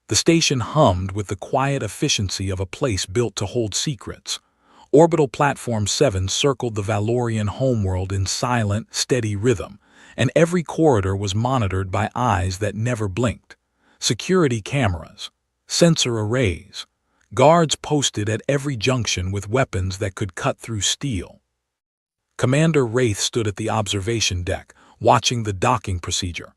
The station hummed with the quiet efficiency of a place built to hold secrets. Orbital Platform 7 circled the Valorian homeworld in silent, steady rhythm, and every corridor was monitored by eyes that never blinked. Security cameras, sensor arrays, guards posted at every junction with weapons that could cut through steel. Commander Wraith stood at the observation deck, watching the docking procedure.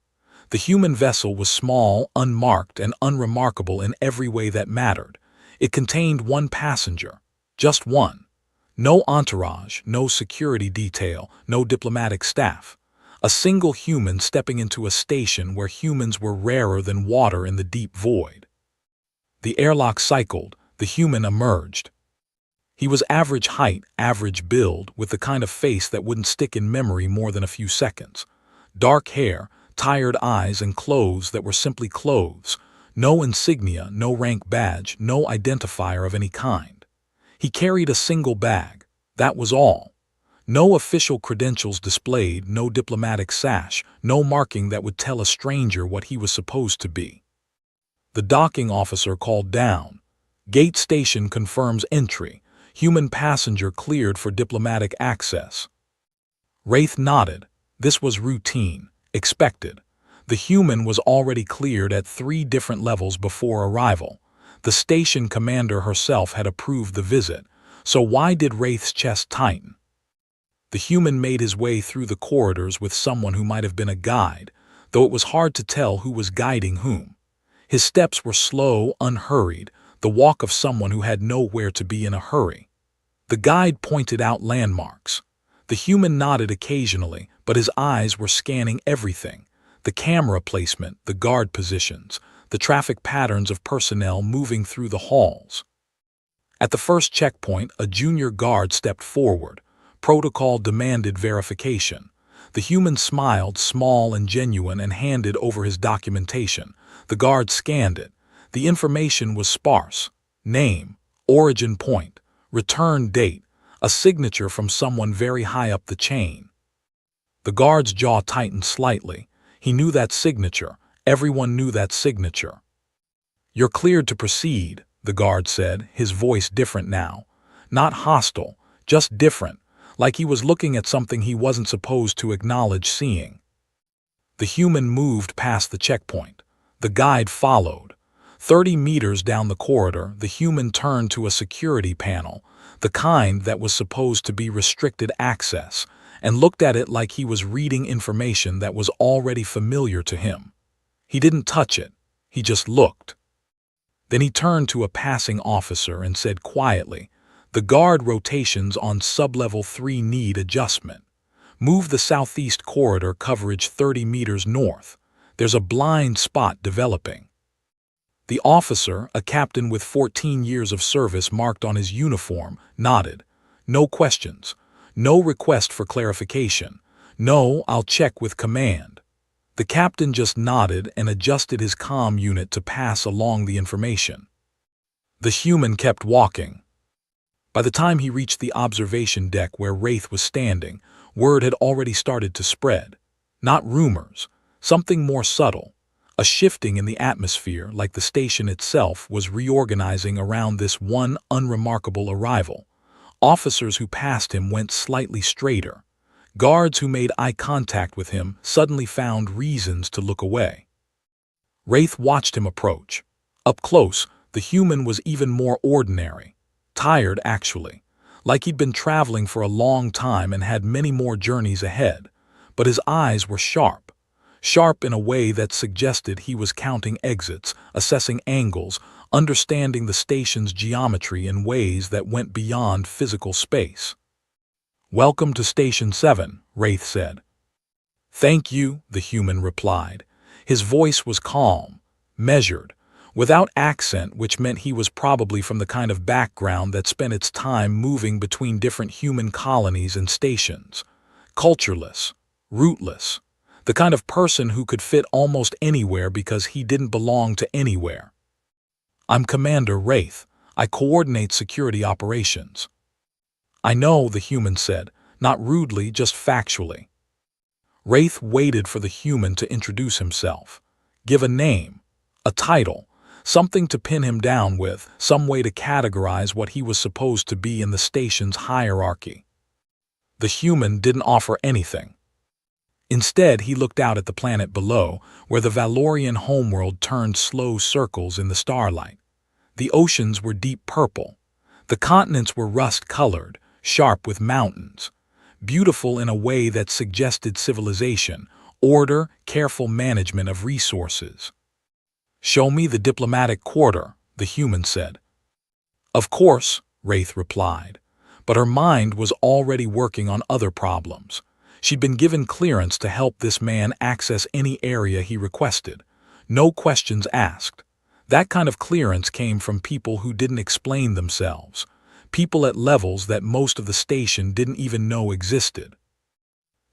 The human vessel was small, unmarked, and unremarkable in every way that mattered. It contained one passenger, just one. No entourage, no security detail, no diplomatic staff. A single human stepping into a station where humans were rarer than water in the deep void. The airlock cycled, the human emerged. He was average height, average build, with the kind of face that wouldn't stick in memory more than a few seconds. Dark hair, tired eyes, and clothes that were simply clothes. No insignia, no rank badge, no identifier of any kind. He carried a single bag. That was all. No official credentials displayed, no diplomatic sash, no marking that would tell a stranger what he was supposed to be. The docking officer called down. Gate station confirms entry. Human passenger cleared for diplomatic access. Wraith nodded. This was routine, expected. The human was already cleared at 3 different levels before arrival. The station commander herself had approved the visit, so why did Wraith's chest tighten? The human made his way through the corridors with someone who might have been a guide, though it was hard to tell who was guiding whom. His steps were slow, unhurried, the walk of someone who had nowhere to be in a hurry. The guide pointed out landmarks. The human nodded occasionally, but his eyes were scanning everything. The camera placement, the guard positions, the traffic patterns of personnel moving through the halls. At the first checkpoint, a junior guard stepped forward. Protocol demanded verification. The human smiled, small and genuine, and handed over his documentation. The guard scanned it. The information was sparse. Name, origin point, return date, a signature from someone very high up the chain. The guard's jaw tightened slightly. He knew that signature. Everyone knew that signature. "You're cleared to proceed," the guard said, his voice different now. Not hostile, just different, like he was looking at something he wasn't supposed to acknowledge seeing. The human moved past the checkpoint. The guide followed. 30 meters down the corridor, the human turned to a security panel, the kind that was supposed to be restricted access, and looked at it like he was reading information that was already familiar to him. He didn't touch it. He just looked. Then he turned to a passing officer and said quietly, "The guard rotations on sublevel 3 need adjustment. Move the southeast corridor coverage 30 meters north. There's a blind spot developing." The officer, a captain with 14 years of service marked on his uniform, nodded. No questions. No request for clarification. No, "I'll check with command." The captain just nodded and adjusted his comm unit to pass along the information. The human kept walking. By the time he reached the observation deck where Wraith was standing, word had already started to spread. Not rumors, something more subtle. A shifting in the atmosphere, like the station itself was reorganizing around this one unremarkable arrival. Officers who passed him went slightly straighter. Guards who made eye contact with him suddenly found reasons to look away. Wraith watched him approach. Up close, the human was even more ordinary. Tired, actually. Like he'd been traveling for a long time and had many more journeys ahead. But his eyes were sharp. Sharp in a way that suggested he was counting exits, assessing angles, understanding the station's geometry in ways that went beyond physical space. "Welcome to Station 7, Wraith said. "Thank you," the human replied. His voice was calm, measured, without accent, which meant he was probably from the kind of background that spent its time moving between different human colonies and stations. Cultureless, rootless, the kind of person who could fit almost anywhere because he didn't belong to anywhere. "I'm Commander Wraith. I coordinate security operations." "I know," the human said, not rudely, just factually. Wraith waited for the human to introduce himself. Give a name, a title, something to pin him down with, some way to categorize what he was supposed to be in the station's hierarchy. The human didn't offer anything. Instead, he looked out at the planet below, where the Valorian homeworld turned slow circles in the starlight. The oceans were deep purple. The continents were rust-colored, sharp with mountains, beautiful in a way that suggested civilization, order, careful management of resources. "Show me the diplomatic quarter," the human said. "Of course," Wraith replied, but her mind was already working on other problems. She'd been given clearance to help this man access any area he requested. No questions asked. That kind of clearance came from people who didn't explain themselves, people at levels that most of the station didn't even know existed.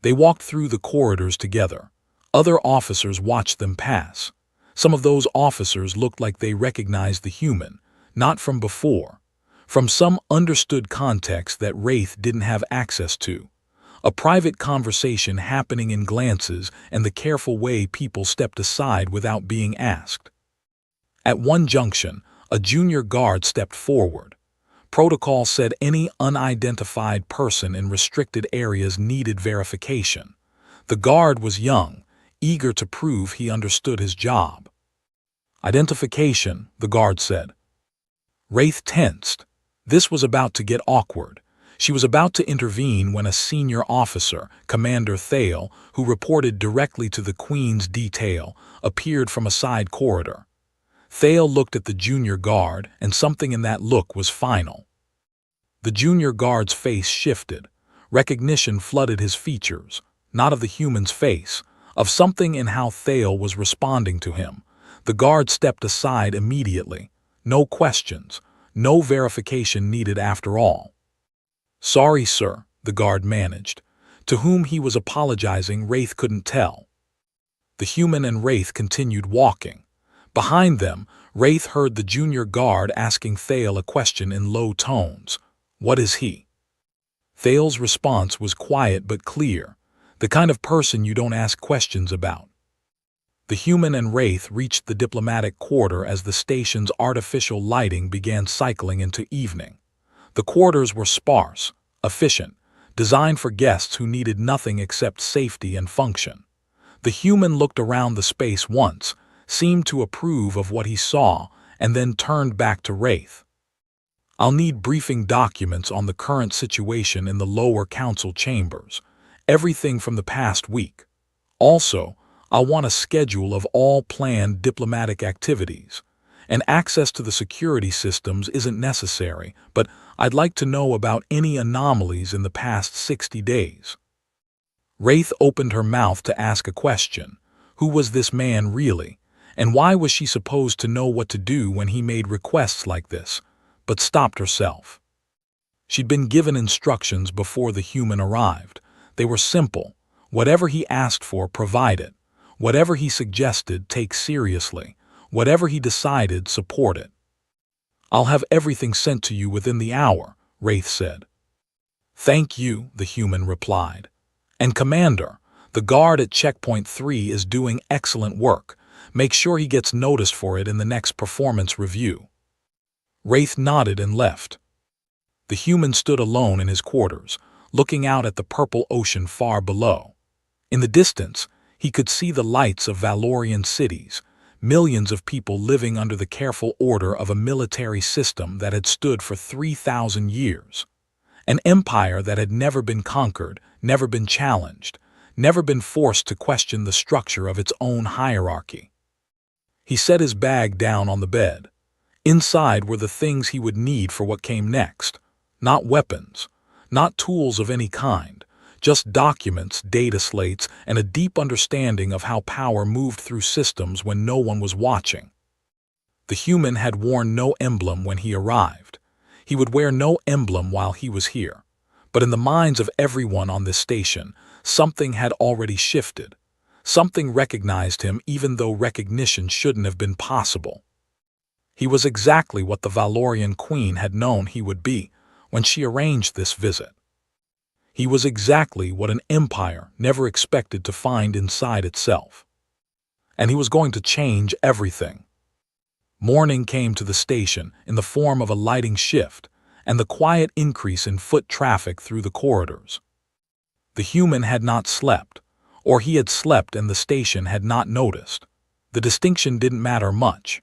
They walked through the corridors together. Other officers watched them pass. Some of those officers looked like they recognized the human, not from before, from some understood context that Wraith didn't have access to. A private conversation happening in glances and the careful way people stepped aside without being asked. At one junction, a junior guard stepped forward. Protocol said any unidentified person in restricted areas needed verification. The guard was young, eager to prove he understood his job. "Identification," the guard said. Wraith tensed. This was about to get awkward. She was about to intervene when a senior officer, Commander Thale, who reported directly to the Queen's detail, appeared from a side corridor. Thale looked at the junior guard, and something in that look was final. The junior guard's face shifted. Recognition flooded his features, not of the human's face, of something in how Thale was responding to him. The guard stepped aside immediately. No questions, no verification needed after all. "Sorry, sir," the guard managed. To whom he was apologizing, Wraith couldn't tell. The human and Wraith continued walking. Behind them, Wraith heard the junior guard asking Thale a question in low tones. "What is he?" Thale's response was quiet but clear, the kind of person you don't ask questions about. The human and Wraith reached the diplomatic quarter as the station's artificial lighting began cycling into evening. The quarters were sparse, efficient, designed for guests who needed nothing except safety and function. The human looked around the space once, seemed to approve of what he saw, and then turned back to Wraith. "I'll need briefing documents on the current situation in the lower council chambers, everything from the past week. Also, I'll want a schedule of all planned diplomatic activities. And access to the security systems isn't necessary, but I'd like to know about any anomalies in the past 60 days. Wraith opened her mouth to ask a question. Who was this man really? And why was she supposed to know what to do when he made requests like this? But stopped herself. She'd been given instructions before the human arrived. They were simple. Whatever he asked for, provide it. Whatever he suggested, take seriously. Whatever he decided, support it. "I'll have everything sent to you within the hour," Wraith said. "Thank you," the human replied. "And Commander, the guard at Checkpoint 3 is doing excellent work. Make sure he gets noticed for it in the next performance review." Wraith nodded and left. The human stood alone in his quarters, looking out at the purple ocean far below. In the distance, he could see the lights of Valorian cities, millions of people living under the careful order of a military system that had stood for 3,000 years. An empire that had never been conquered, never been challenged, never been forced to question the structure of its own hierarchy. He set his bag down on the bed. Inside were the things he would need for what came next. Not weapons, not tools of any kind, just documents, data slates, and a deep understanding of how power moved through systems when no one was watching. The human had worn no emblem when he arrived. He would wear no emblem while he was here. But in the minds of everyone on this station, something had already shifted. Something recognized him even though recognition shouldn't have been possible. He was exactly what the Valorian Queen had known he would be when she arranged this visit. He was exactly what an empire never expected to find inside itself. And he was going to change everything. Morning came to the station in the form of a lighting shift and the quiet increase in foot traffic through the corridors. The human had not slept, or he had slept and the station had not noticed. The distinction didn't matter much.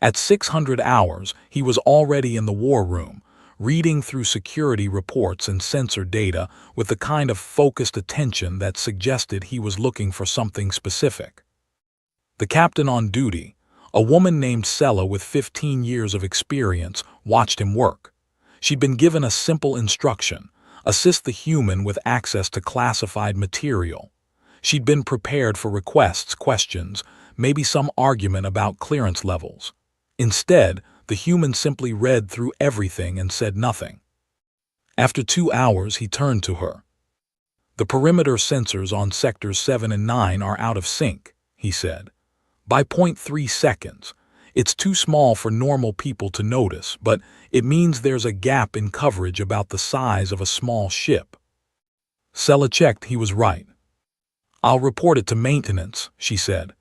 At 600 hours, he was already in the war room, reading through security reports and sensor data with the kind of focused attention that suggested he was looking for something specific. The captain on duty, a woman named Sella with 15 years of experience, watched him work. She'd been given a simple instruction: assist the human with access to classified material. She'd been prepared for requests, questions, maybe some argument about clearance levels. Instead, the human simply read through everything and said nothing. After 2 hours, he turned to her. "The perimeter sensors on sectors 7 and 9 are out of sync," he said. "By 0.3 seconds. It's too small for normal people to notice, but it means there's a gap in coverage about the size of a small ship." Sella checked he was right. "I'll report it to maintenance," she said.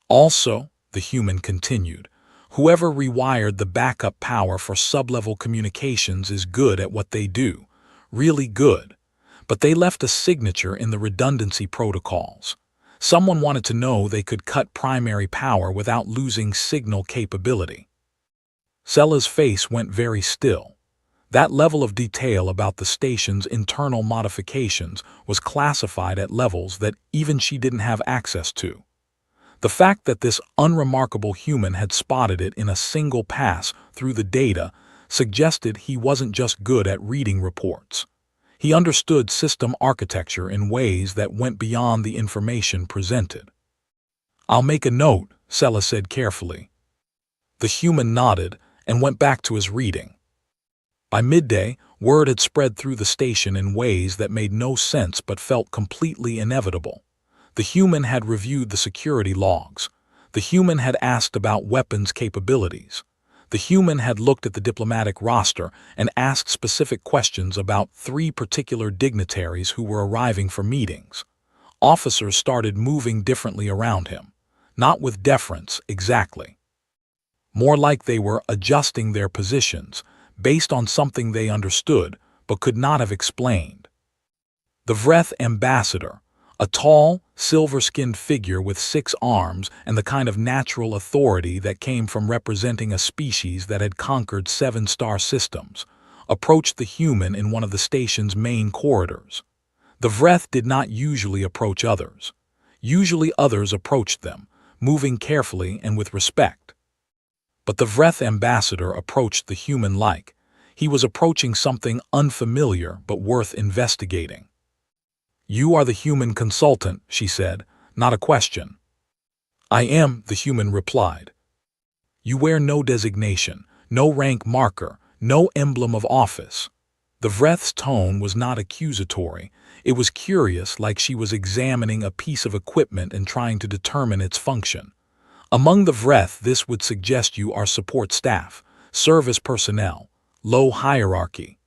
"Also," the human continued, "whoever rewired the backup power for sublevel communications is good at what they do, really good. But they left a signature in the redundancy protocols. Someone wanted to know they could cut primary power without losing signal capability." Sella's face went very still. That level of detail about the station's internal modifications was classified at levels that even she didn't have access to. The fact that this unremarkable human had spotted it in a single pass through the data suggested he wasn't just good at reading reports. He understood system architecture in ways that went beyond the information presented. "I'll make a note," Sella said carefully. The human nodded and went back to his reading. By midday, word had spread through the station in ways that made no sense but felt completely inevitable. The human had reviewed the security logs. The human had asked about weapons capabilities. The human had looked at the diplomatic roster and asked specific questions about 3 particular dignitaries who were arriving for meetings. Officers started moving differently around him, not with deference exactly. More like they were adjusting their positions based on something they understood but could not have explained. The Vreth ambassador, a tall, silver-skinned figure with 6 arms and the kind of natural authority that came from representing a species that had conquered 7-star systems, approached the human in one of the station's main corridors. The Vreth did not usually approach others. Usually others approached them, moving carefully and with respect. But the Vreth ambassador approached the human like he was approaching something unfamiliar but worth investigating. "You are the human consultant," she said, "not a question." "I am," the human replied. "You wear no designation, no rank marker, no emblem of office." The Vreth's tone was not accusatory. It was curious, like she was examining a piece of equipment and trying to determine its function. "Among the Vreth, this would suggest you are support staff, service personnel, low hierarchy."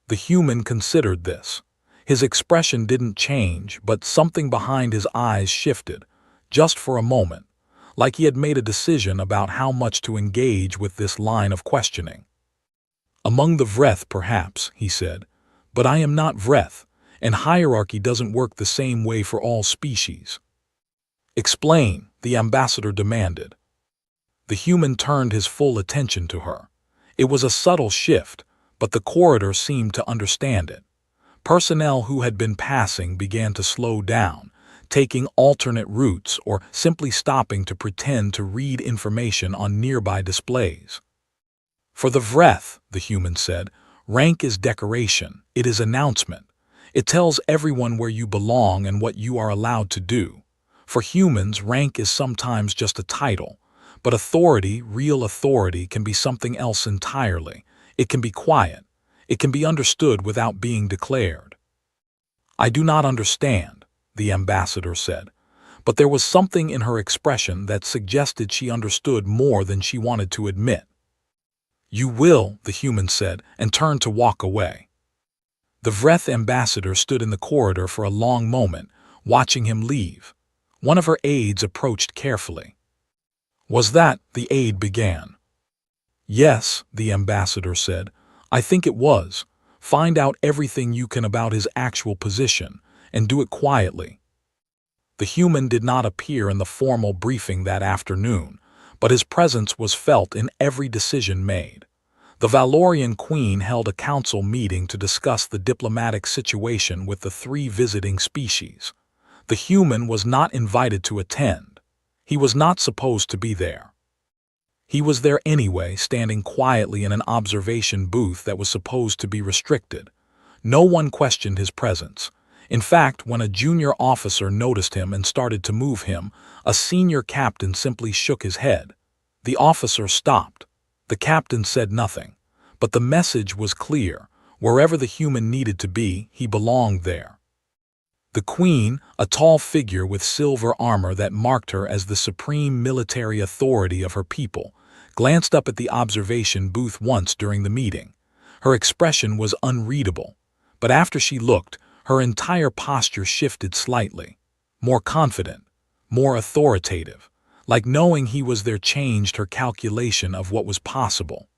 The human considered this. His expression didn't change, but something behind his eyes shifted, just for a moment, like he had made a decision about how much to engage with this line of questioning. "Among the Vreth, perhaps," he said, "but I am not Vreth, and hierarchy doesn't work the same way for all species." "Explain," the ambassador demanded. The human turned his full attention to her. It was a subtle shift, but the corridor seemed to understand it. Personnel who had been passing began to slow down, taking alternate routes or simply stopping to pretend to read information on nearby displays. "For the Vreth," the human said, "rank is decoration, it is announcement. It tells everyone where you belong and what you are allowed to do. For humans, rank is sometimes just a title, but authority, real authority, can be something else entirely. It can be quiet. It can be understood without being declared." "I do not understand," the ambassador said, but there was something in her expression that suggested she understood more than she wanted to admit. "You will," the human said, and turned to walk away. The Vreth ambassador stood in the corridor for a long moment, watching him leave. One of her aides approached carefully. Was that, the aide began. Yes, the ambassador said. I think it was. Find out everything you can about his actual position, and do it quietly. The human did not appear in the formal briefing that afternoon, but his presence was felt in every decision made. The Valorian queen held a council meeting to discuss the diplomatic situation with the 3 visiting species. The human was not invited to attend. He was not supposed to be there. He was there anyway, standing quietly in an observation booth that was supposed to be restricted. No one questioned his presence. In fact, when a junior officer noticed him and started to move him, a senior captain simply shook his head. The officer stopped. The captain said nothing. But the message was clear. Wherever the human needed to be, he belonged there. The queen, a tall figure with silver armor that marked her as the supreme military authority of her people, glanced up at the observation booth once during the meeting. Her expression was unreadable, but after she looked, her entire posture shifted slightly. More confident, more authoritative, like knowing he was there changed her calculation of what was possible.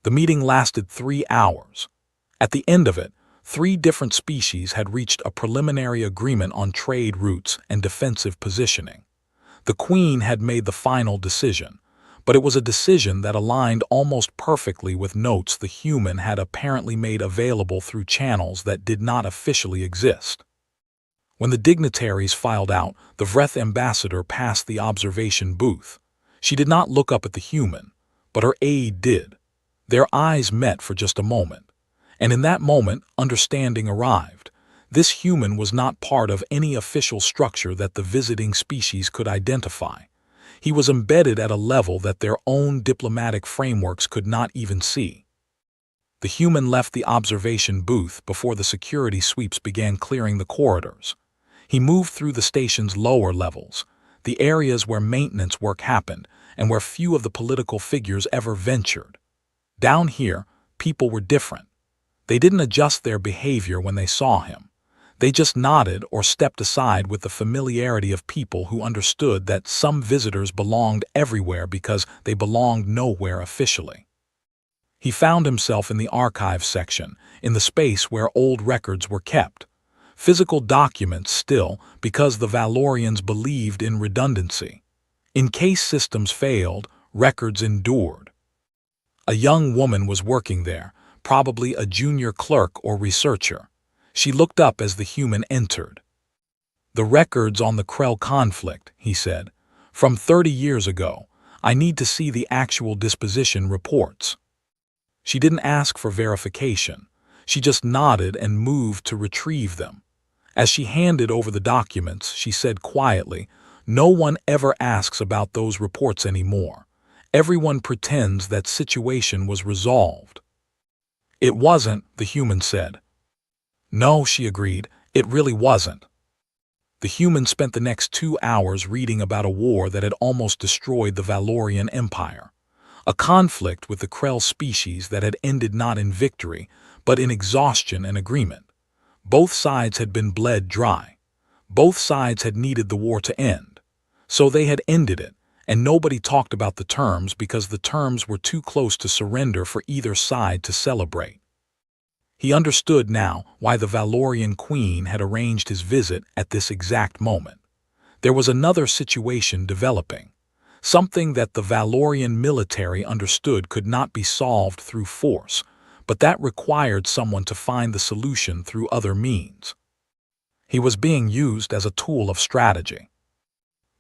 The meeting lasted 3 hours. At the end of it, 3 different species had reached a preliminary agreement on trade routes and defensive positioning. The queen had made the final decision, but it was a decision that aligned almost perfectly with notes the human had apparently made available through channels that did not officially exist. When the dignitaries filed out, the Vreth ambassador passed the observation booth. She did not look up at the human, but her aide did. Their eyes met for just a moment. And in that moment, understanding arrived. This human was not part of any official structure that the visiting species could identify. He was embedded at a level that their own diplomatic frameworks could not even see. The human left the observation booth before the security sweeps began clearing the corridors. He moved through the station's lower levels, the areas where maintenance work happened and where few of the political figures ever ventured. Down here, people were different. They didn't adjust their behavior when they saw him. They just nodded or stepped aside with the familiarity of people who understood that some visitors belonged everywhere because they belonged nowhere officially. He found himself in the archive section, in the space where old records were kept. Physical documents still, because the Valorians believed in redundancy. In case systems failed, records endured. A young woman was working there, probably a junior clerk or researcher. She looked up as the human entered. The records on the Krell conflict, he said, from 30 years ago. I need to see the actual disposition reports. She didn't ask for verification. She just nodded and moved to retrieve them. As she handed over the documents, she said quietly, "No one ever asks about those reports anymore. Everyone pretends that situation was resolved." "It wasn't," the human said. "No," she agreed, "it really wasn't." The human spent the next 2 hours reading about a war that had almost destroyed the Valorian Empire. A conflict with the Krell species that had ended not in victory, but in exhaustion and agreement. Both sides had been bled dry. Both sides had needed the war to end. So they had ended it, and nobody talked about the terms because the terms were too close to surrender for either side to celebrate. He understood now why the Valorian queen had arranged his visit at this exact moment. There was another situation developing, something that the Valorian military understood could not be solved through force, but that required someone to find the solution through other means. He was being used as a tool of strategy.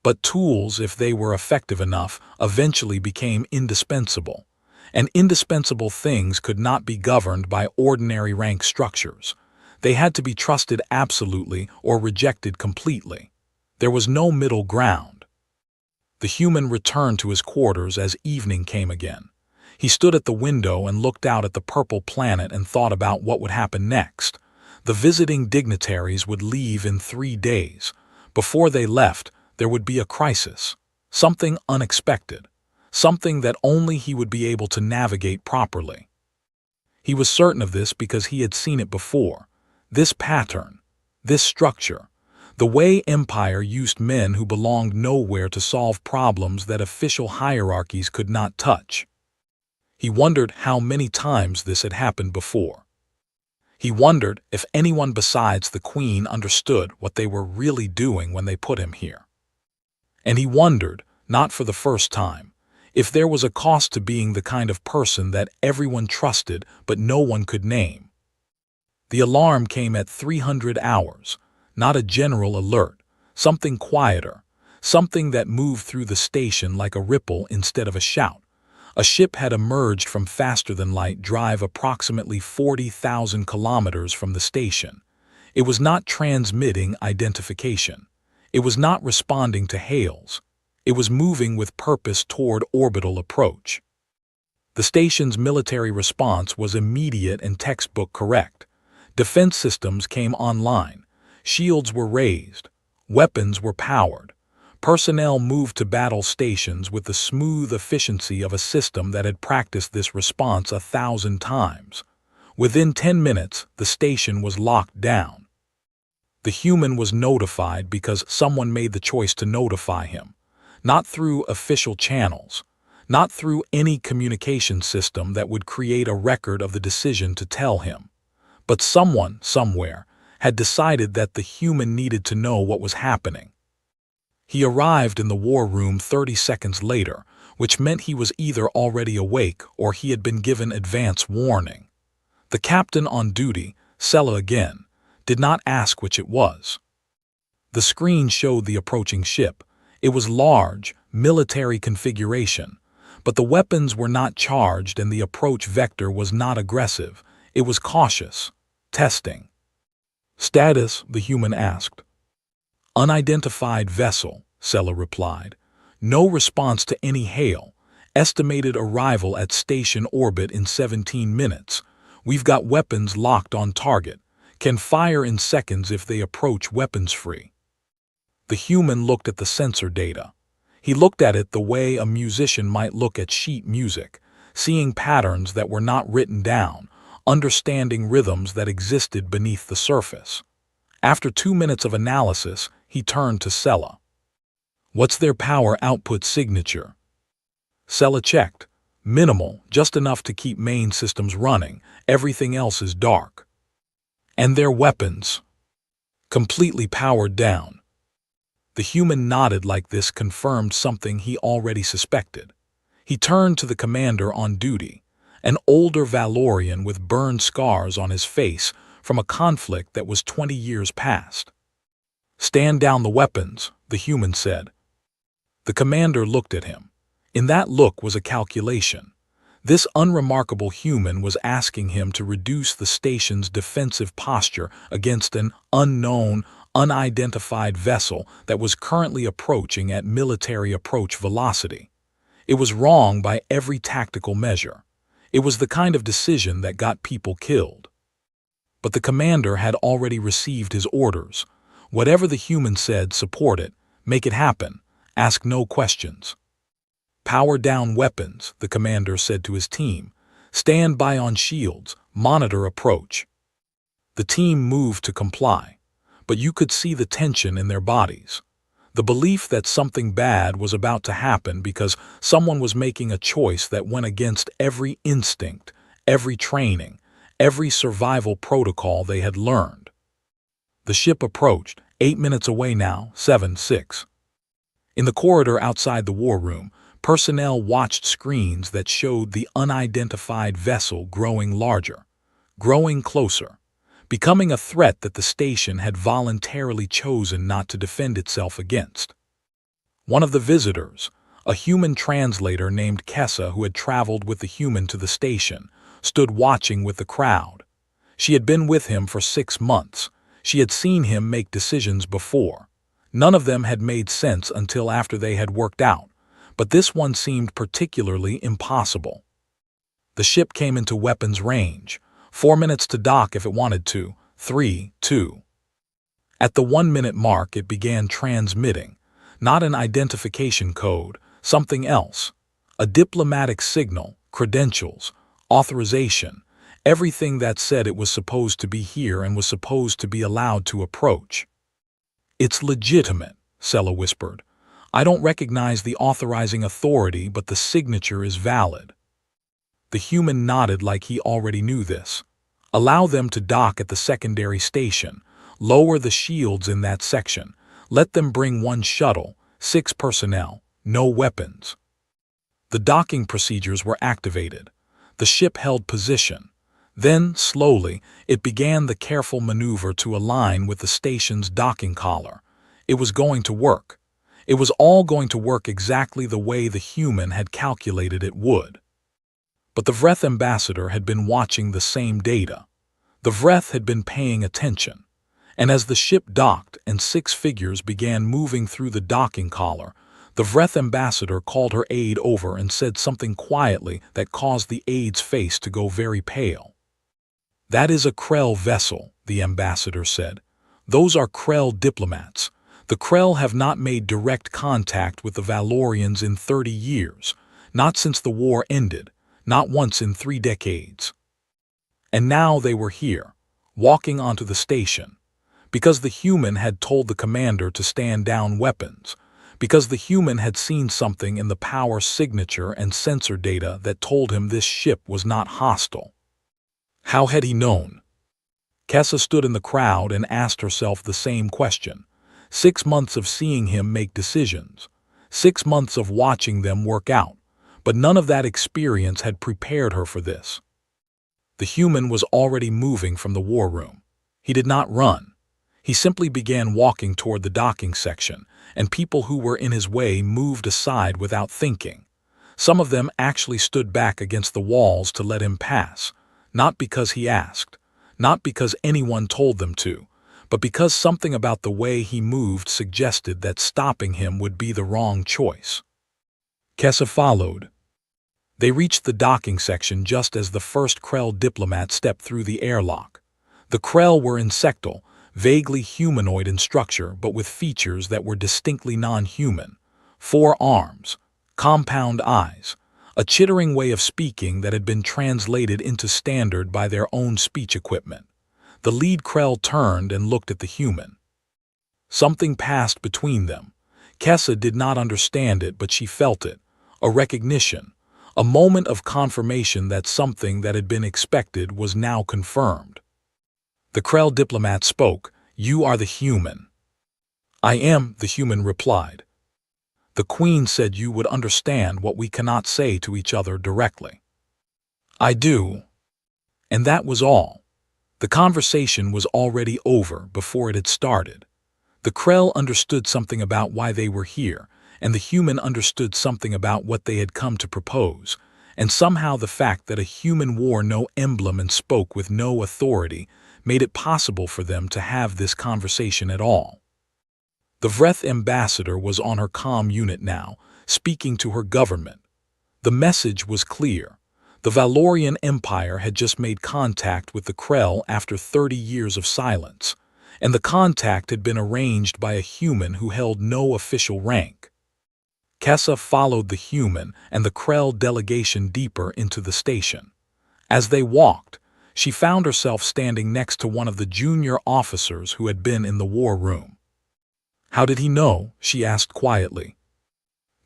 But tools, if they were effective enough, eventually became indispensable. And indispensable things could not be governed by ordinary rank structures. They had to be trusted absolutely or rejected completely. There was no middle ground. The human returned to his quarters as evening came again. He stood at the window and looked out at the purple planet and thought about what would happen next. The visiting dignitaries would leave in 3 days. Before they left, there would be a crisis, something unexpected. Something that only he would be able to navigate properly. He was certain of this because he had seen it before. This pattern, this structure. The way Empire used men who belonged nowhere to solve problems that official hierarchies could not touch. He wondered how many times this had happened before. He wondered if anyone besides the Queen understood what they were really doing when they put him here. And he wondered, not for the first time, if there was a cost to being the kind of person that everyone trusted but no one could name. The alarm came at 300 hours, not a general alert, something quieter, something that moved through the station like a ripple instead of a shout. A ship had emerged from faster-than-light drive approximately 40,000 kilometers from the station. It was not transmitting identification. It was not responding to hails. It was moving with purpose toward orbital approach. The station's military response was immediate and textbook correct. Defense systems came online. Shields were raised. Weapons were powered. Personnel moved to battle stations with the smooth efficiency of a system that had practiced this response 1,000 times. Within 10 minutes, the station was locked down. The human was notified because someone made the choice to notify him, not through official channels, not through any communication system that would create a record of the decision to tell him. But someone, somewhere, had decided that the human needed to know what was happening. He arrived in the war room 30 seconds later, which meant he was either already awake or he had been given advance warning. The captain on duty, Sela again, did not ask which it was. The screen showed the approaching ship. It was large, military configuration, but the weapons were not charged and the approach vector was not aggressive. It was cautious. Testing. Status, the human asked. Unidentified vessel, Sela replied. No response to any hail. Estimated arrival at station orbit in 17 minutes. We've got weapons locked on target. Can fire in seconds if they approach weapons-free. The human looked at the sensor data. He looked at it the way a musician might look at sheet music, seeing patterns that were not written down, understanding rhythms that existed beneath the surface. After 2 minutes of analysis, he turned to Sela. What's their power output signature? Sela checked. Minimal, just enough to keep main systems running. Everything else is dark. And their weapons? Completely powered down. The human nodded like this confirmed something he already suspected. He turned to the commander on duty, an older Valorian with burned scars on his face from a conflict that was 20 years past. Stand down the weapons, the human said. The commander looked at him. In that look was a calculation. This unremarkable human was asking him to reduce the station's defensive posture against an unknown, unidentified vessel that was currently approaching at military approach velocity. It was wrong by every tactical measure. It was the kind of decision that got people killed. But the commander had already received his orders. Whatever the human said, support it, make it happen, ask no questions. Power down weapons, the commander said to his team. Stand by on shields, monitor approach. The team moved to comply, but you could see the tension in their bodies. The belief that something bad was about to happen because someone was making a choice that went against every instinct, every training, every survival protocol they had learned. The ship approached, 8 minutes away now, 7-6. In the corridor outside the war room, personnel watched screens that showed the unidentified vessel growing larger, growing closer, becoming a threat that the station had voluntarily chosen not to defend itself against. One of the visitors, a human translator named Kessa who had traveled with the human to the station, stood watching with the crowd. She had been with him for 6 months. She had seen him make decisions before. None of them had made sense until after they had worked out, but this one seemed particularly impossible. The ship came into weapons range. 4 minutes to dock if it wanted to. 3, 2. At the 1-minute mark, it began transmitting. Not an identification code, something else. A diplomatic signal, credentials, authorization, everything that said it was supposed to be here and was supposed to be allowed to approach. "It's legitimate," Sella whispered. "I don't recognize the authorizing authority, but the signature is valid." The human nodded like he already knew this. "Allow them to dock at the secondary station. Lower the shields in that section. Let them bring one shuttle, 6 personnel, no weapons." The docking procedures were activated. The ship held position. Then, slowly, it began the careful maneuver to align with the station's docking collar. It was going to work. It was all going to work exactly the way the human had calculated it would. But the Vreth ambassador had been watching the same data. The Vreth had been paying attention. And as the ship docked and 6 figures began moving through the docking collar, the Vreth ambassador called her aide over and said something quietly that caused the aide's face to go very pale. "That is a Krell vessel," the ambassador said. "Those are Krell diplomats. The Krell have not made direct contact with the Valorians in 30 years, not since the war ended, not once in 3 decades. And now they were here, walking onto the station, because the human had told the commander to stand down weapons, because the human had seen something in the power signature and sensor data that told him this ship was not hostile." How had he known? Kessa stood in the crowd and asked herself the same question. 6 months of seeing him make decisions. 6 months of watching them work out. But none of that experience had prepared her for this. The human was already moving from the war room. He did not run. He simply began walking toward the docking section, and people who were in his way moved aside without thinking. Some of them actually stood back against the walls to let him pass, not because he asked, not because anyone told them to, but because something about the way he moved suggested that stopping him would be the wrong choice. Kessa followed. They reached the docking section just as the first Krell diplomat stepped through the airlock. The Krell were insectal, vaguely humanoid in structure but with features that were distinctly non-human. 4 arms, compound eyes, a chittering way of speaking that had been translated into standard by their own speech equipment. The lead Krell turned and looked at the human. Something passed between them. Kessa did not understand it, but she felt it. A recognition. A moment of confirmation that something that had been expected was now confirmed. The Krell diplomat spoke. "You are the human." "I am," the human replied. "The Queen said you would understand what we cannot say to each other directly." "I do." And that was all. The conversation was already over before it had started. The Krell understood something about why they were here, and the human understood something about what they had come to propose, and somehow the fact that a human wore no emblem and spoke with no authority made it possible for them to have this conversation at all. The Vreth ambassador was on her comm unit now, speaking to her government. The message was clear. The Valorian Empire had just made contact with the Krell after 30 years of silence, and the contact had been arranged by a human who held no official rank. Kessa followed the human and the Krell delegation deeper into the station. As they walked, she found herself standing next to one of the junior officers who had been in the war room. "How did he know?" she asked quietly.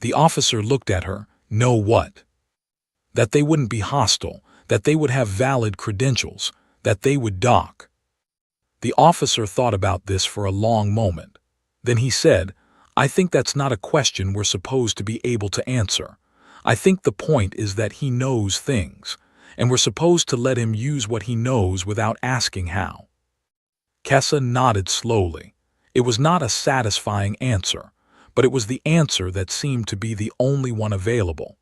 The officer looked at her. "Know what?" "That they wouldn't be hostile, that they would have valid credentials, that they would dock." The officer thought about this for a long moment. Then he said, "I think that's not a question we're supposed to be able to answer. I think the point is that he knows things, and we're supposed to let him use what he knows without asking how." Kessa nodded slowly. It was not a satisfying answer, but it was the answer that seemed to be the only one available.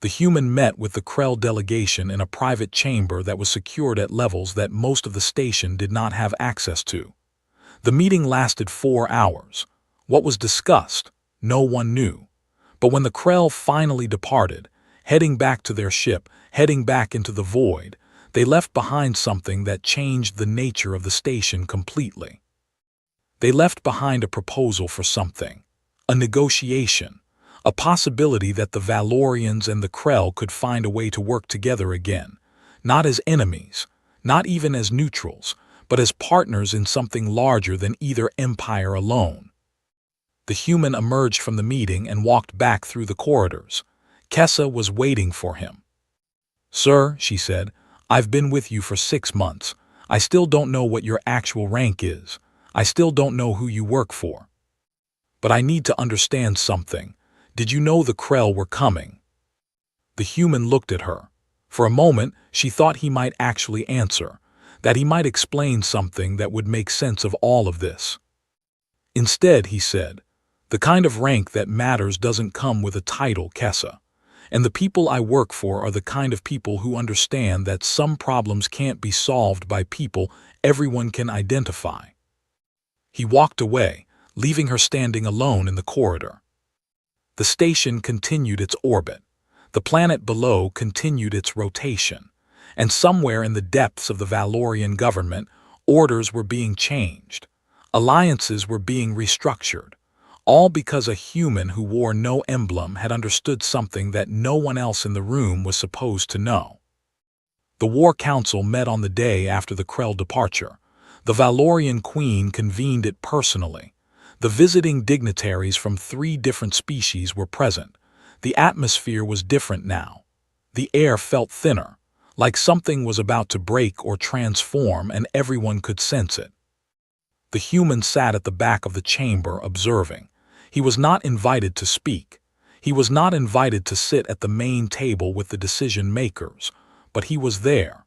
The human met with the Krell delegation in a private chamber that was secured at levels that most of the station did not have access to. The meeting lasted 4 hours. What was discussed, no one knew. But when the Krell finally departed, heading back to their ship, heading back into the void, they left behind something that changed the nature of the station completely. They left behind a proposal for something, a negotiation, a possibility that the Valorians and the Krell could find a way to work together again, not as enemies, not even as neutrals, but as partners in something larger than either empire alone. The human emerged from the meeting and walked back through the corridors. Kessa was waiting for him. "Sir," she said, "I've been with you for 6 months. I still don't know what your actual rank is. I still don't know who you work for. But I need to understand something. Did you know the Krell were coming?" The human looked at her. For a moment, she thought he might actually answer, that he might explain something that would make sense of all of this. Instead, he said, "The kind of rank that matters doesn't come with a title, Kessa. And the people I work for are the kind of people who understand that some problems can't be solved by people everyone can identify." He walked away, leaving her standing alone in the corridor. The station continued its orbit. The planet below continued its rotation. And somewhere in the depths of the Valorian government, orders were being changed. Alliances were being restructured. All because a human who wore no emblem had understood something that no one else in the room was supposed to know. The War Council met on the day after the Krell departure. The Valorian Queen convened it personally. The visiting dignitaries from 3 different species were present. The atmosphere was different now. The air felt thinner, like something was about to break or transform, and everyone could sense it. The human sat at the back of the chamber observing. He was not invited to speak. He was not invited to sit at the main table with the decision-makers, but he was there.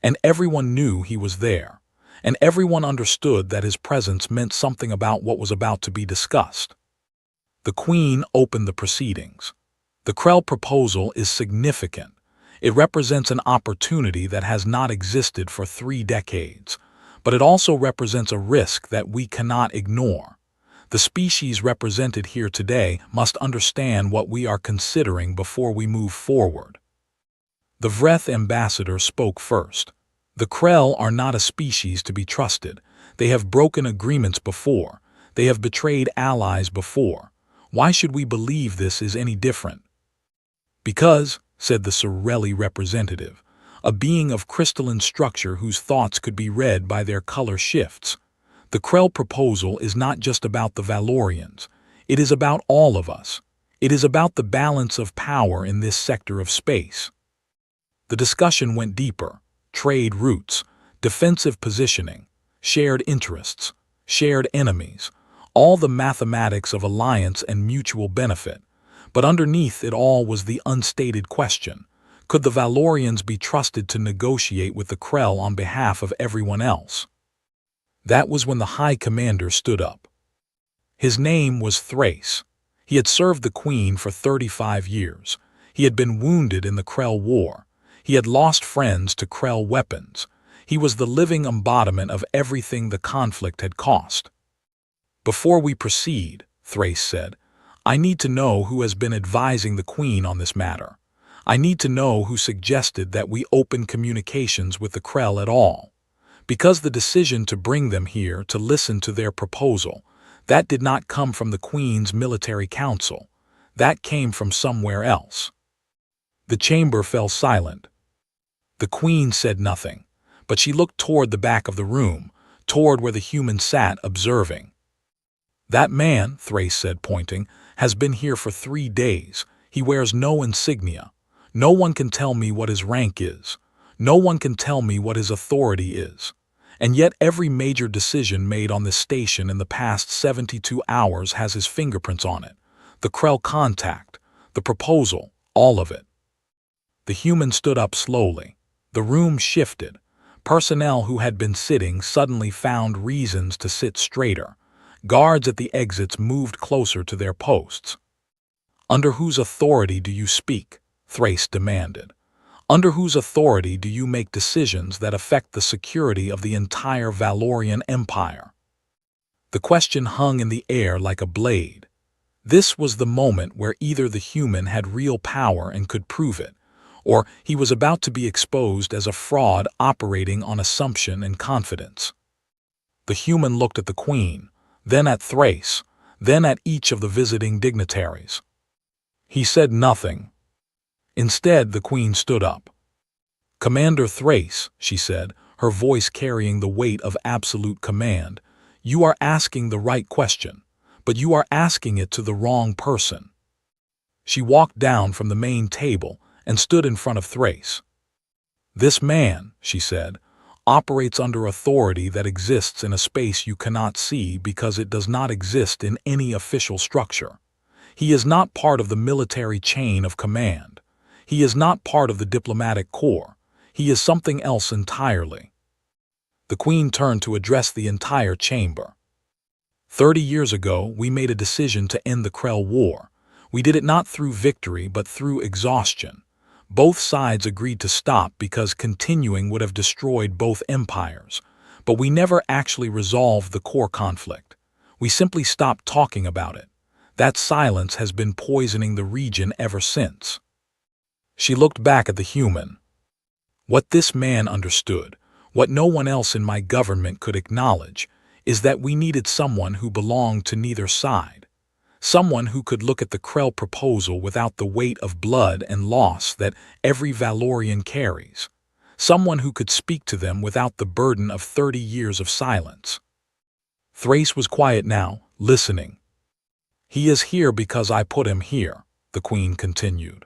And everyone knew he was there. And everyone understood that his presence meant something about what was about to be discussed. The Queen opened the proceedings. The Krell proposal is significant. It represents an opportunity that has not existed for 3 decades, but it also represents a risk that we cannot ignore. The species represented here today must understand what we are considering before we move forward. The Vreth ambassador spoke first. "The Krell are not a species to be trusted. They have broken agreements before. They have betrayed allies before. Why should we believe this is any different?" "Because," said the Sorelli representative, "a being of crystalline structure whose thoughts could be read by their color shifts. The Krell proposal is not just about the Valorians. It is about all of us. It is about the balance of power in this sector of space." The discussion went deeper. Trade routes, defensive positioning, shared interests, shared enemies, all the mathematics of alliance and mutual benefit. But underneath it all was the unstated question: could the Valorians be trusted to negotiate with the Krell on behalf of everyone else? That was when the High Commander stood up. His name was Thrace. He had served the Queen for 35 years. He had been wounded in the Krell War. He had lost friends to Krell weapons. He was the living embodiment of everything the conflict had cost. "Before we proceed," Thrace said, "I need to know who has been advising the Queen on this matter. I need to know who suggested that we open communications with the Krell at all. Because the decision to bring them here to listen to their proposal, that did not come from the Queen's military council. That came from somewhere else." The chamber fell silent. The Queen said nothing, but she looked toward the back of the room, toward where the human sat observing. "That man," Thrace said, pointing, "has been here for 3 days. He wears no insignia. No one can tell me what his rank is. No one can tell me what his authority is. And yet every major decision made on this station in the past 72 hours has his fingerprints on it. The Krell contact, the proposal, all of it." The human stood up slowly. The room shifted. Personnel who had been sitting suddenly found reasons to sit straighter. Guards at the exits moved closer to their posts. "Under whose authority do you speak?" Thrace demanded. "Under whose authority do you make decisions that affect the security of the entire Valorian Empire?" The question hung in the air like a blade. This was the moment where either the human had real power and could prove it, or he was about to be exposed as a fraud operating on assumption and confidence. The human looked at the Queen, then at Thrace, then at each of the visiting dignitaries. He said nothing. Instead, the Queen stood up. "Commander Thrace," she said, her voice carrying the weight of absolute command. "You are asking the right question, but you are asking it to the wrong person." She walked down from the main table and stood in front of Thrace. "This man," she said, "operates under authority that exists in a space you cannot see because it does not exist in any official structure. He is not part of the military chain of command. He is not part of the diplomatic corps. He is something else entirely." The Queen turned to address the entire chamber. 30 years ago, we made a decision to end the Krell War. We did it not through victory but through exhaustion. Both sides agreed to stop because continuing would have destroyed both empires. But we never actually resolved the core conflict. We simply stopped talking about it. That silence has been poisoning the region ever since. She looked back at the human. What this man understood, what no one else in my government could acknowledge, is that we needed someone who belonged to neither side. Someone who could look at the Krell proposal without the weight of blood and loss that every Valorian carries. Someone who could speak to them without the burden of 30 years of silence. Thrace was quiet now, listening. "He is here because I put him here," the Queen continued.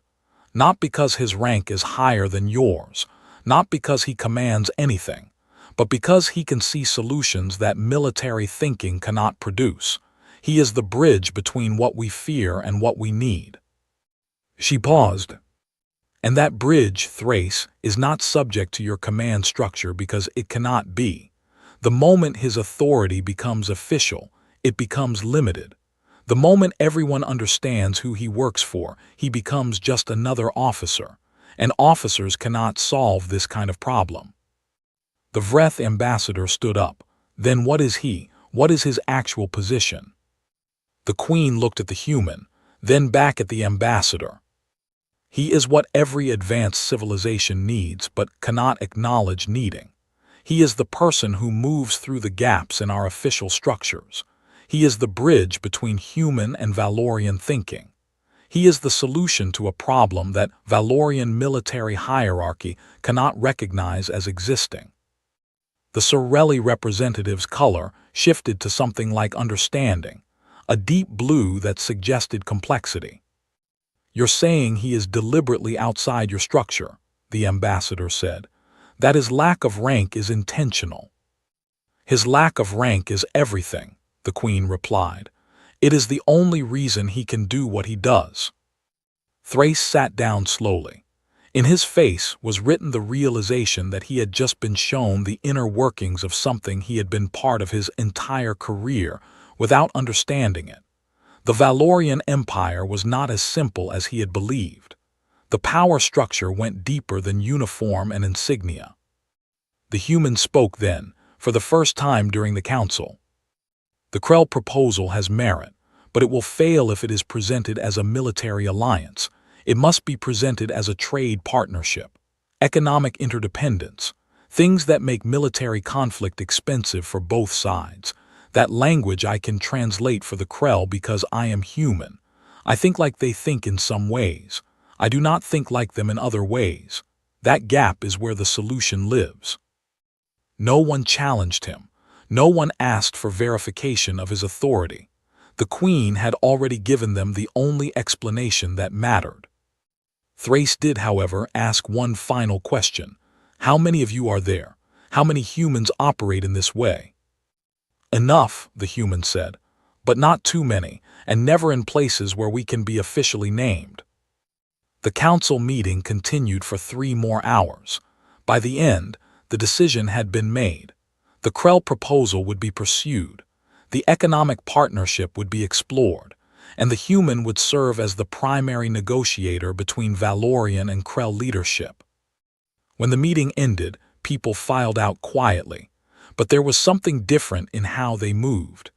"Not because his rank is higher than yours, not because he commands anything, but because he can see solutions that military thinking cannot produce. He is the bridge between what we fear and what we need." She paused. "And that bridge, Thrace, is not subject to your command structure because it cannot be. The moment his authority becomes official, it becomes limited. The moment everyone understands who he works for, he becomes just another officer, and officers cannot solve this kind of problem." The Vreth ambassador stood up. "Then what is he? What is his actual position?" The Queen looked at the human, then back at the ambassador. "He is what every advanced civilization needs but cannot acknowledge needing. He is the person who moves through the gaps in our official structures. He is the bridge between human and Valorian thinking. He is the solution to a problem that Valorian military hierarchy cannot recognize as existing." The Sorelli representative's color shifted to something like understanding, a deep blue that suggested complexity. "You're saying he is deliberately outside your structure," the ambassador said. "That his lack of rank is intentional." "His lack of rank is everything," the Queen replied. "It is the only reason he can do what he does." Thrace sat down slowly. In his face was written the realization that he had just been shown the inner workings of something he had been part of his entire career without understanding it. The Valorian Empire was not as simple as he had believed. The power structure went deeper than uniform and insignia. The human spoke then, for the first time during the council. "The Krell proposal has merit, but it will fail if it is presented as a military alliance. It must be presented as a trade partnership, economic interdependence, things that make military conflict expensive for both sides. That language I can translate for the Krell because I am human. I think like they think in some ways. I do not think like them in other ways. That gap is where the solution lives." No one challenged him. No one asked for verification of his authority. The Queen had already given them the only explanation that mattered. Thrace did, however, ask one final question. "How many of you are there? How many humans operate in this way?" "Enough," the human said, "but not too many, and never in places where we can be officially named." The council meeting continued for 3 more hours. By the end, the decision had been made. The Krell proposal would be pursued. The economic partnership would be explored, and the human would serve as the primary negotiator between Valorian and Krell leadership. When the meeting ended, people filed out quietly, but there was something different in how they moved.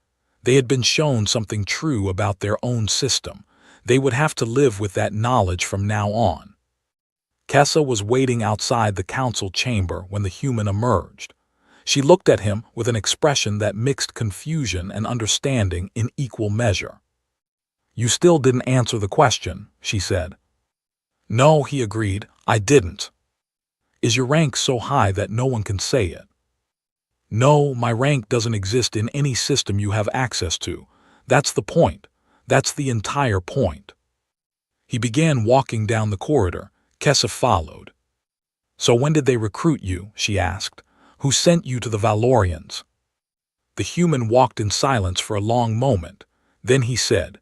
They had been shown something true about their own system. They would have to live with that knowledge from now on. Kessa was waiting outside the council chamber when the human emerged. She looked at him with an expression that mixed confusion and understanding in equal measure. "You still didn't answer the question," she said. "No," he agreed, "I didn't. Is your rank so high that no one can say it? No, my rank doesn't exist in any system you have access to. That's the point. That's the entire point. He began walking down the corridor. Kessa followed. So when did they recruit you? She asked. Who sent you to the Valorians? The human walked in silence for a long moment. Then he said,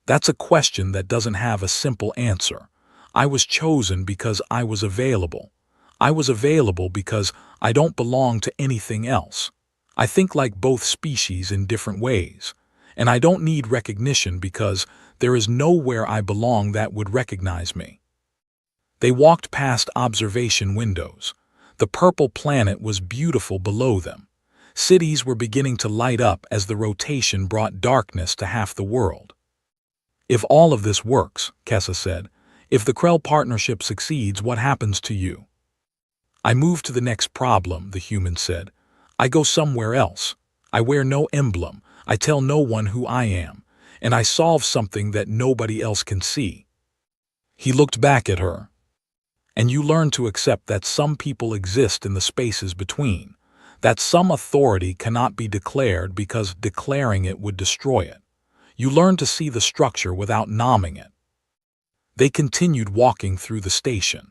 That's a question that doesn't have a simple answer. I was chosen because I was available. I was available because I don't belong to anything else. I think like both species in different ways. And I don't need recognition because there is nowhere I belong that would recognize me. They walked past observation windows. The purple planet was beautiful below them. Cities were beginning to light up as the rotation brought darkness to half the world. If all of this works, Kessa said, if the Krell partnership succeeds, what happens to you? I move to the next problem, the human said. I go somewhere else. I wear no emblem. I tell no one who I am. And I solve something that nobody else can see. He looked back at her. And you learn to accept that some people exist in the spaces between, that some authority cannot be declared because declaring it would destroy it. You learn to see the structure without nomming it. They continued walking through the station.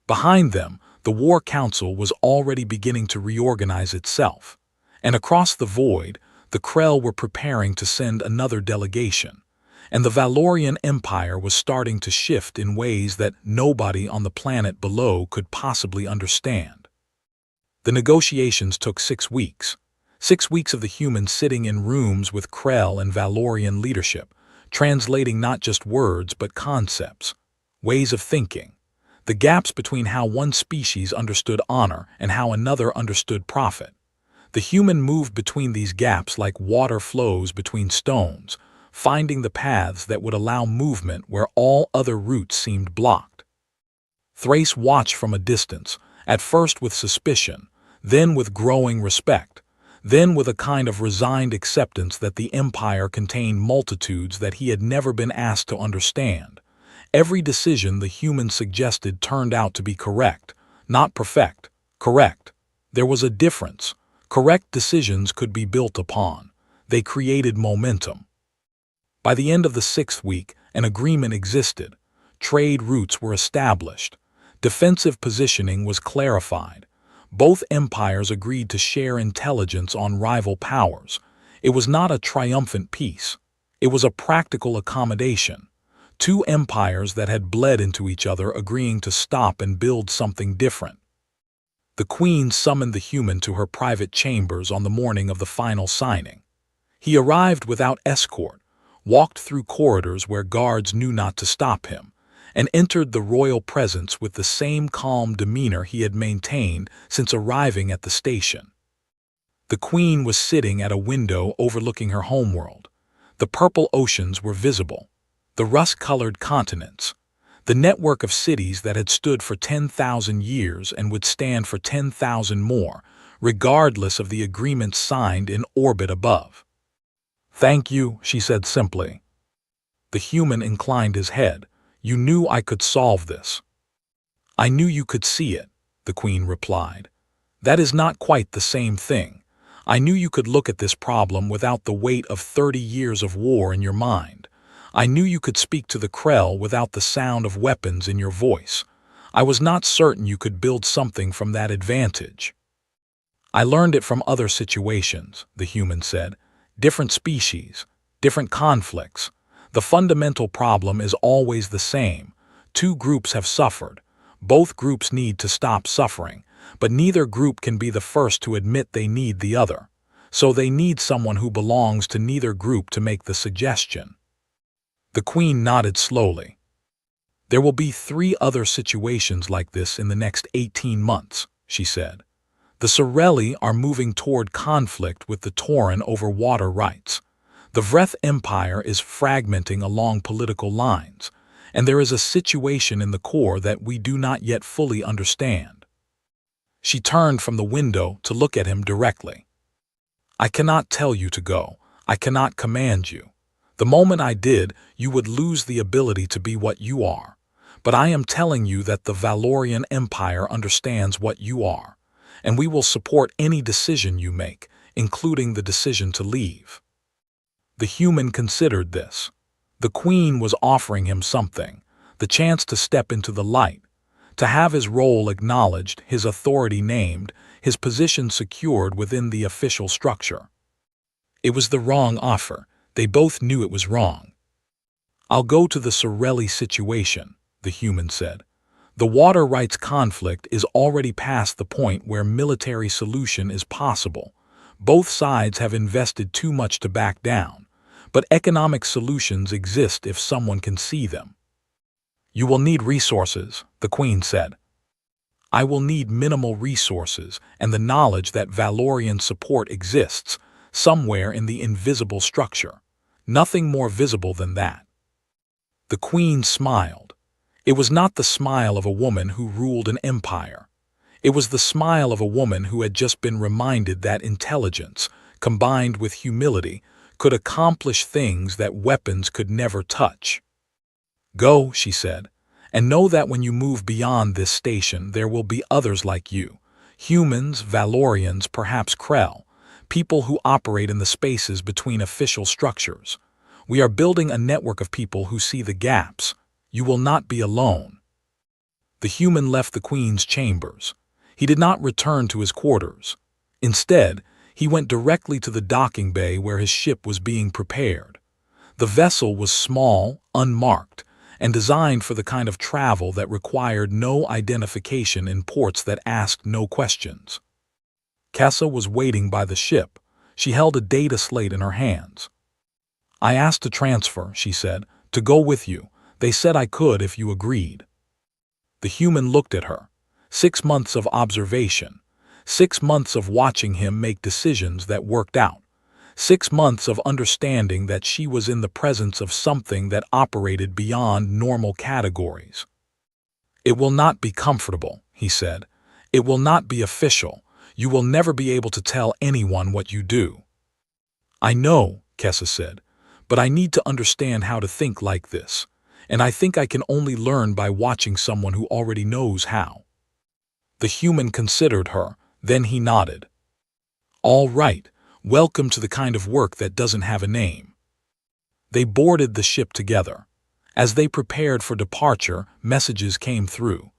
Behind them, the War Council was already beginning to reorganize itself. And across the void, the Krell were preparing to send another delegation. And the Valorian Empire was starting to shift in ways that nobody on the planet below could possibly understand. The negotiations took 6 weeks. 6 weeks of the humans sitting in rooms with Krell and Valorian leadership, translating not just words but concepts, ways of thinking, the gaps between how one species understood honor and how another understood profit. The human moved between these gaps like water flows between stones, finding the paths that would allow movement where all other routes seemed blocked. Thrace watched from a distance, at first with suspicion, then with growing respect, then with a kind of resigned acceptance that the Empire contained multitudes that he had never been asked to understand. Every decision the human suggested turned out to be correct, not perfect, correct. There was a difference. Correct decisions could be built upon. They created momentum. By the end of the 6th week, an agreement existed. Trade routes were established. Defensive positioning was clarified. Both empires agreed to share intelligence on rival powers. It was not a triumphant peace. It was a practical accommodation. 2 empires that had bled into each other agreeing to stop and build something different. The Queen summoned the human to her private chambers on the morning of the final signing. He arrived without escort, walked through corridors where guards knew not to stop him, and entered the royal presence with the same calm demeanor he had maintained since arriving at the station. The Queen was sitting at a window overlooking her homeworld. The purple oceans were visible, the rust-colored continents, the network of cities that had stood for 10,000 years and would stand for 10,000 more, regardless of the agreements signed in orbit above. "Thank you," she said simply. The human inclined his head. "You knew I could solve this." "I knew you could see it," the Queen replied. "That is not quite the same thing. I knew you could look at this problem without the weight of 30 years of war in your mind. I knew you could speak to the Krell without the sound of weapons in your voice. I was not certain you could build something from that advantage." "I learned it from other situations," the human said. "Different species, different conflicts. The fundamental problem is always the same. 2 groups have suffered. Both groups need to stop suffering, but neither group can be the first to admit they need the other. So they need someone who belongs to neither group to make the suggestion." The Queen nodded slowly. "There will be 3 other situations like this in the next 18 months, she said. The Sorelli are moving toward conflict with the Tauren over water rights. The Vreth Empire is fragmenting along political lines, and there is a situation in the core that we do not yet fully understand. She turned from the window to look at him directly. "I cannot tell you to go. I cannot command you. The moment I did, you would lose the ability to be what you are. But I am telling you that the Valorian Empire understands what you are, and we will support any decision you make, including the decision to leave." The human considered this. The Queen was offering him something, the chance to step into the light, to have his role acknowledged, his authority named, his position secured within the official structure. It was the wrong offer. They both knew it was wrong. "I'll go to the Sorelli situation," the human said. "The water rights conflict is already past the point where military solution is possible. Both sides have invested too much to back down, but economic solutions exist if someone can see them." "You will need resources," the Queen said. "I will need minimal resources and the knowledge that Valorian support exists somewhere in the invisible structure. Nothing more visible than that." The Queen smiled. It was not the smile of a woman who ruled an empire. It was the smile of a woman who had just been reminded that intelligence, combined with humility, could accomplish things that weapons could never touch. "Go," she said, "and know that when you move beyond this station there will be others like you. Humans, Valorians, perhaps Krell, people who operate in the spaces between official structures. We are building a network of people who see the gaps. You will not be alone." The human left the Queen's chambers. He did not return to his quarters. Instead, he went directly to the docking bay where his ship was being prepared. The vessel was small, unmarked, and designed for the kind of travel that required no identification in ports that asked no questions. Kessa was waiting by the ship. She held a data slate in her hands. "I asked to transfer," she said, "to go with you. They said I could if you agreed." The human looked at her. 6 months of observation. 6 months of watching him make decisions that worked out. 6 months of understanding that she was in the presence of something that operated beyond normal categories. "It will not be comfortable," he said. "It will not be official. You will never be able to tell anyone what you do." "I know," Kessa said, "but I need to understand how to think like this, and I think I can only learn by watching someone who already knows how." The human considered her, then he nodded. "All right, welcome to the kind of work that doesn't have a name." They boarded the ship together. As they prepared for departure, messages came through.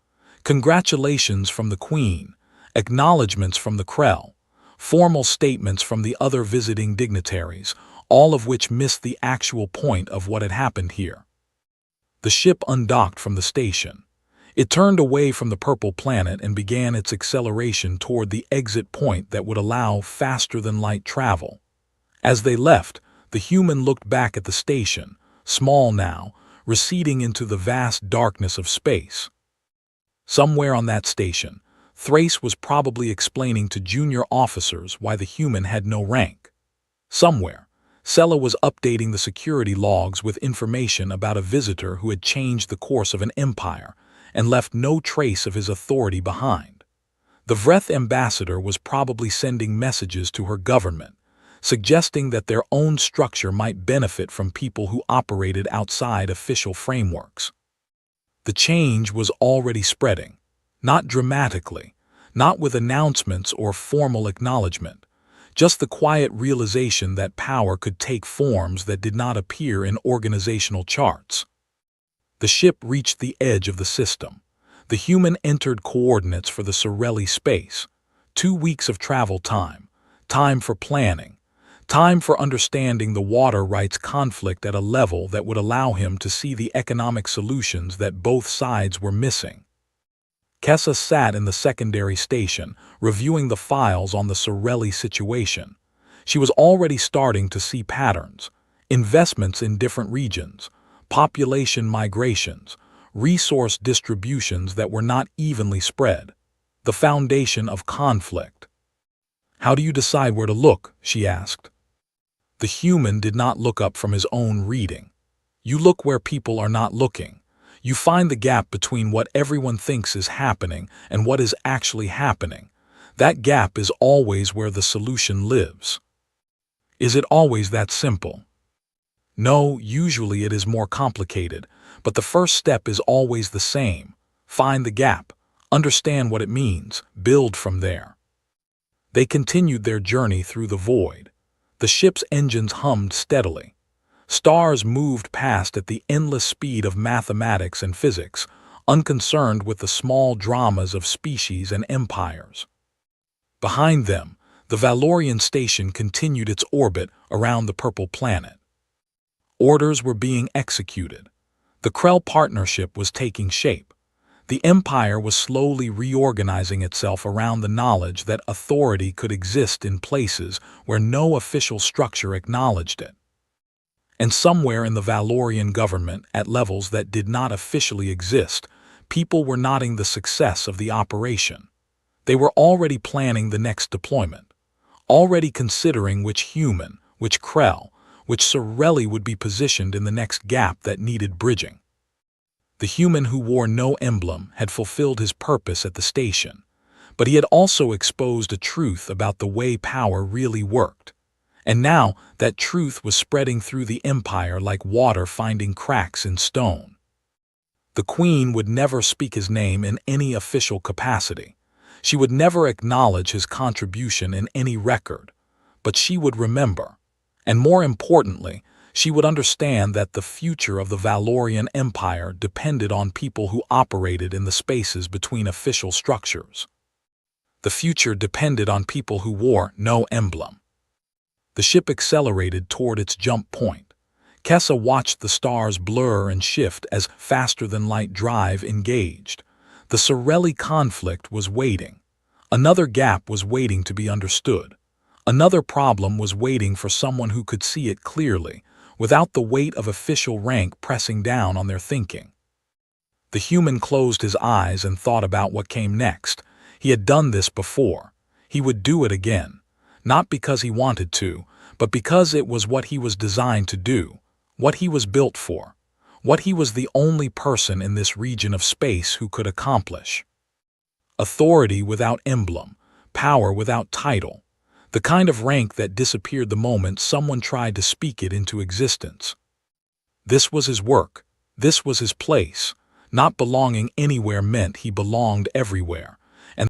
Congratulations from the Queen, acknowledgments from the Krell, formal statements from the other visiting dignitaries, all of which missed the actual point of what had happened here. The ship undocked from the station. It turned away from the purple planet and began its acceleration toward the exit point that would allow faster-than-light travel. As they left, the human looked back at the station, small now, receding into the vast darkness of space. Somewhere on that station, Thrace was probably explaining to junior officers why the human had no rank. Somewhere, Sella was updating the security logs with information about a visitor who had changed the course of an empire and left no trace of his authority behind. The Vreth ambassador was probably sending messages to her government, suggesting that their own structure might benefit from people who operated outside official frameworks. The change was already spreading, not dramatically, not with announcements or formal acknowledgement, just the quiet realization that power could take forms that did not appear in organizational charts. The ship reached the edge of the system. The human entered coordinates for the Sorelli space. 2 weeks of travel time, time for planning, time for understanding the water rights conflict at a level that would allow him to see the economic solutions that both sides were missing. Kessa sat in the secondary station, reviewing the files on the Sorelli situation. She was already starting to see patterns, investments in different regions, population migrations, resource distributions that were not evenly spread, the foundation of conflict. "How do you decide where to look?" she asked. The human did not look up from his own reading. "You look where people are not looking. You find the gap between what everyone thinks is happening and what is actually happening. That gap is always where the solution lives." "Is it always that simple?" "No, usually it is more complicated, But the first step is always the same. Find the gap, understand what it means, build from there. They continued their journey through the void. The ship's engines hummed steadily. Stars moved past at the endless speed of mathematics and physics, unconcerned with the small dramas of species and empires. Behind them, the Valorian station continued its orbit around the purple planet. Orders were being executed. The Krell partnership was taking shape. The Empire was slowly reorganizing itself around the knowledge that authority could exist in places where no official structure acknowledged it. And somewhere in the Valorian government, at levels that did not officially exist, people were noting the success of the operation. They were already planning the next deployment, already considering which human, which Krell, which Sorelli would be positioned in the next gap that needed bridging. The human who wore no emblem had fulfilled his purpose at the station, but he had also exposed a truth about the way power really worked. And now that truth was spreading through the Empire like water finding cracks in stone. The Queen would never speak his name in any official capacity. She would never acknowledge his contribution in any record, but she would remember. And more importantly, she would understand that the future of the Valorian Empire depended on people who operated in the spaces between official structures. The future depended on people who wore no emblem. The ship accelerated toward its jump point. Kessa watched the stars blur and shift as faster-than-light drive engaged. The Sorelli conflict was waiting. Another gap was waiting to be understood. Another problem was waiting for someone who could see it clearly, without the weight of official rank pressing down on their thinking. The human closed his eyes and thought about what came next. He had done this before. He would do it again, not because he wanted to, but because it was what he was designed to do, what he was built for, what he was the only person in this region of space who could accomplish. Authority without emblem, power without title, the kind of rank that disappeared the moment someone tried to speak it into existence. This was his work. This was his place. Not belonging anywhere meant he belonged everywhere.